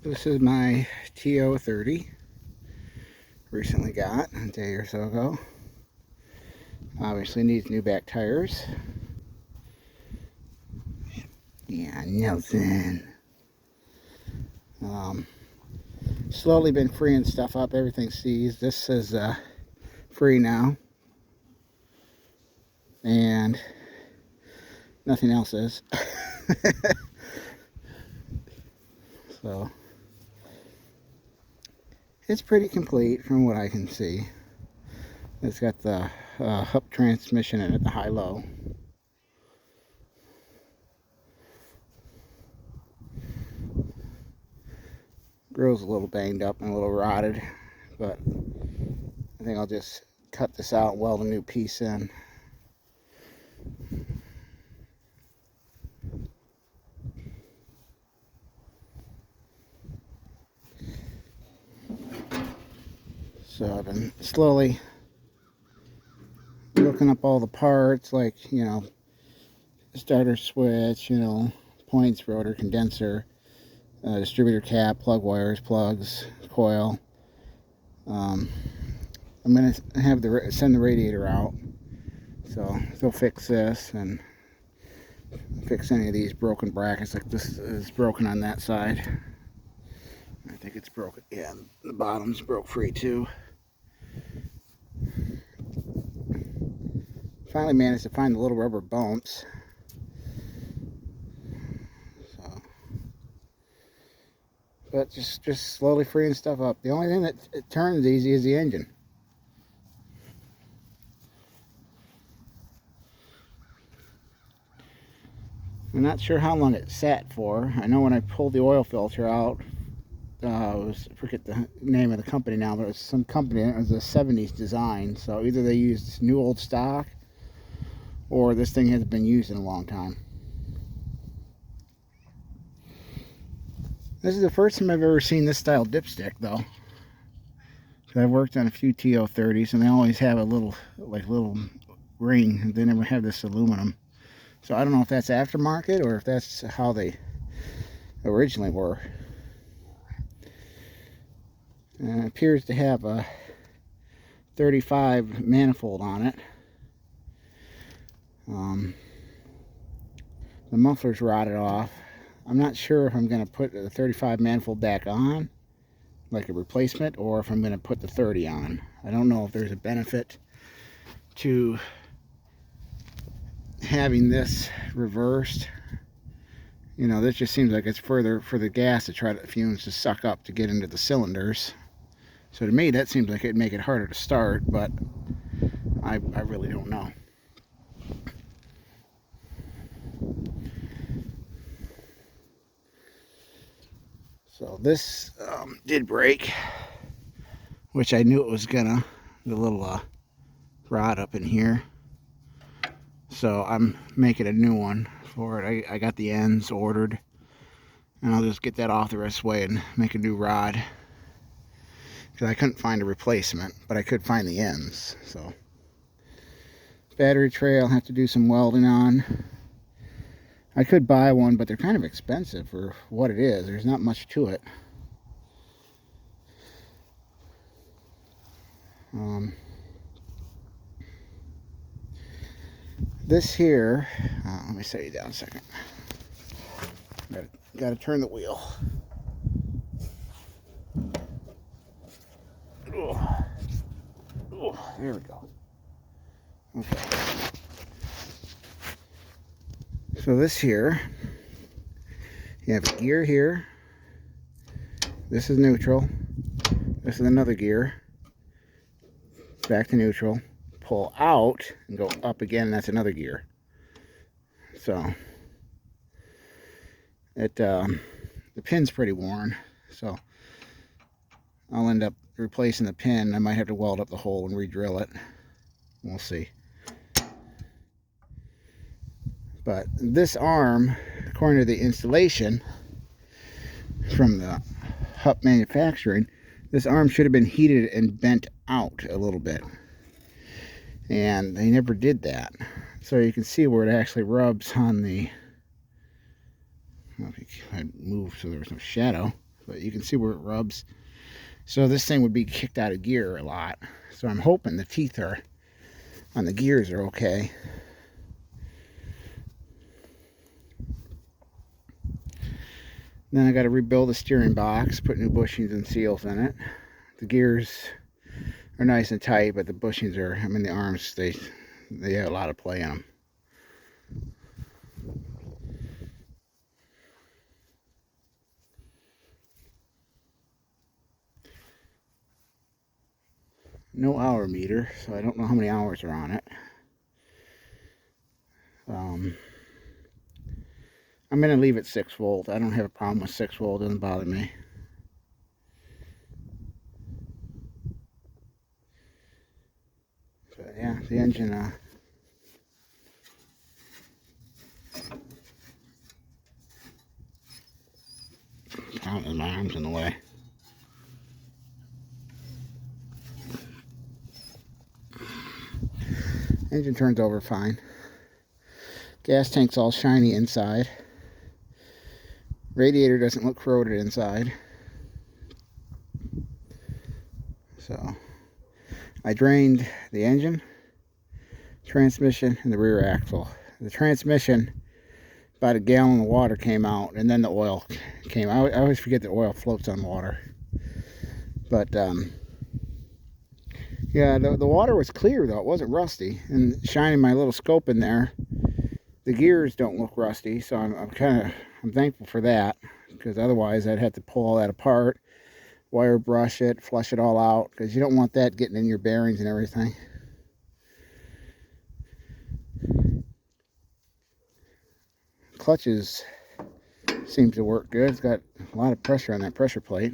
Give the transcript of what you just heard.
This is my TO30. Recently got a day or so ago. Obviously needs new back tires. Yeah, Nelson. Slowly been freeing stuff up. Everything's seized. This is free now. And nothing else is. So it's pretty complete from what I can see. It's got the Hupp transmission in it, the high-low. Grill's a little banged up and a little rotted, but I think I'll just cut this out and weld a new piece in. So I've been slowly looking up all the parts, like, starter switch, points, rotor, condenser, distributor cap, plug wires, plugs, coil. I'm going to have send the radiator out, so they'll fix this and fix any of these broken brackets. Like this is broken on that side. I think it's broken. Yeah, the bottom's broke free too. Finally managed to find the little rubber bumps. So, but just slowly freeing stuff up. The only thing that it turns easy is the engine. I'm not sure how long it sat for. I know when I pulled the oil filter out, I forget the name of the company now, but it was some company, it was a 70s design. So either they used new old stock, or this thing has been used in a long time. This is the first time I've ever seen this style dipstick, though. I've worked on a few TO30s, and they always have a little ring. They never have this aluminum. So I don't know if that's aftermarket or if that's how they originally were. It appears to have a 35 manifold on it. The muffler's rotted off. I'm not sure if I'm going to put the 35 manifold back on, like a replacement, or if I'm going to put the 30 on. I don't know if there's a benefit to having this reversed. This just seems like it's further for the gas to try to fumes to suck up to get into the cylinders. So to me, that seems like it'd make it harder to start, but I really don't know. So this did break, which I knew it was gonna. The little rod up in here. So I'm making a new one for it. I got the ends ordered, and I'll just get that off the rest of the way and make a new rod. Because I couldn't find a replacement, but I could find the ends. So battery tray I'll have to do some welding on. I could buy one, but they're kind of expensive for what it is. There's not much to it. This here, let me set you down a second. Gotta turn the wheel. Oh, there we go. Okay. So this here, you have a gear here. This is neutral. This is another gear. Back to neutral. Pull out and go up again, and that's another gear. So the pin's pretty worn, so I'll end up replacing the pin. I might have to weld up the hole and re-drill it. We'll see. But this arm, according to the installation from the Hupp manufacturing, this arm should have been heated and bent out a little bit. And they never did that. So you can see where it actually rubs on the... I don't know if I moved so there was no shadow. but you can see where it rubs. So this thing would be kicked out of gear a lot. So I'm hoping the teeth are on the gears are okay. Then I got to rebuild the steering box, put new bushings and seals in it. The gears are nice and tight, but the bushings are, I mean the arms, they have a lot of play in them. No hour meter, so I don't know how many hours are on it. I'm going to leave it 6 volt. I don't have a problem with 6 volt. It doesn't bother me. So yeah, the engine, my arm's in the way. Engine turns over fine. Gas tank's all shiny inside. Radiator doesn't look corroded inside. So I drained the engine, transmission, and the rear axle. The transmission, about a gallon of water came out, and then the oil came out. I always forget that oil floats on water. But yeah, the water was clear though. It wasn't rusty. And shining my little scope in there, the gears don't look rusty. So I'm thankful for that, because otherwise I'd have to pull all that apart, wire brush it, flush it all out, because you don't want that getting in your bearings and everything. Clutches seems to work good. It's got a lot of pressure on that pressure plate.